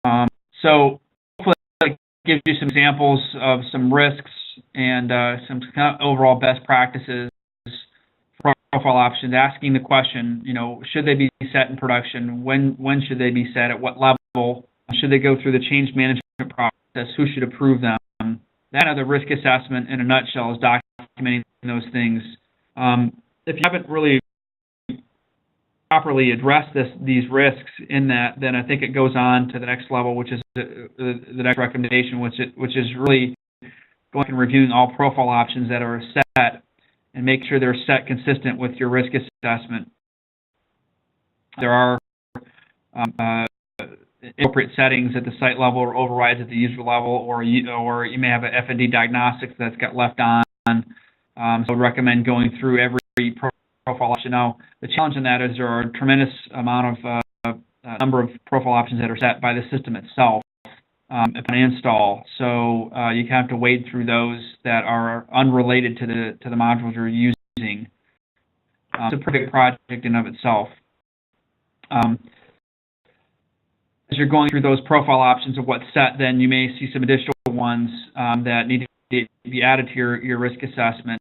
So hopefully that gives you some examples of some risks and some kind of overall best practices for profile options. Asking the question, should they be set in production? When should they be set? At what level? Should they go through the change management process? Who should approve them? That the risk assessment in a nutshell is documenting those things. If you haven't really properly addressed these risks in that, then I think it goes on to the next level, which is the next recommendation, which is really going and reviewing all profile options that are set and make sure they're set consistent with your risk assessment. There are appropriate settings at the site level or overrides at the user level, or you may have an F&D diagnostics that's got left on. So I would recommend going through every profile option. Now, the challenge in that is there are a tremendous amount of number of profile options that are set by the system itself upon install. So you have to wade through those that are unrelated to the modules you're using. It's a pretty big project in of itself. As you're going through those profile options of what's set, then you may see some additional ones that need to be added to your risk assessment.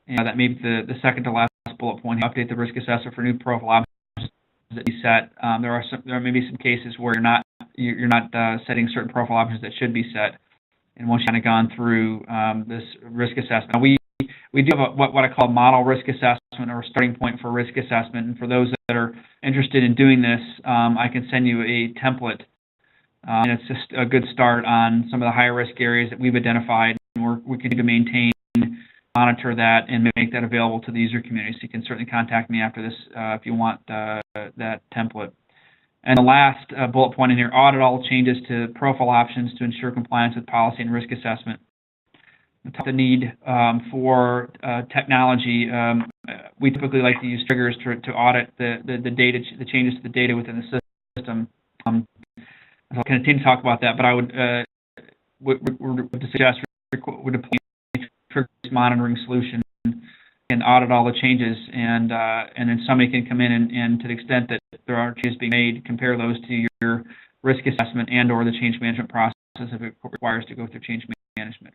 That may be the second to last bullet point. Update the risk assessment for new profile options that you set. There may be some cases where you're not setting certain profile options that should be set. And once you've kind of gone through this risk assessment, now we do have what I call model risk assessment, or a starting point for risk assessment. And for those that are interested in doing this, I can send you a template, and it's just a good start on some of the high risk areas that we've identified. And we continue to maintain, monitor that, and make that available to the user community. So you can certainly contact me after this if you want that template. And the last bullet point in here: audit all changes to profile options to ensure compliance with policy and risk assessment. The need for technology, we typically like to use triggers to audit the data, the changes to the data within the system. I'll continue to talk about that, but I would suggest would deploy a triggers monitoring solution and audit all the changes, and then somebody can come in and to the extent that there are changes being made, compare those to your risk assessment and/or the change management process if it requires to go through change management.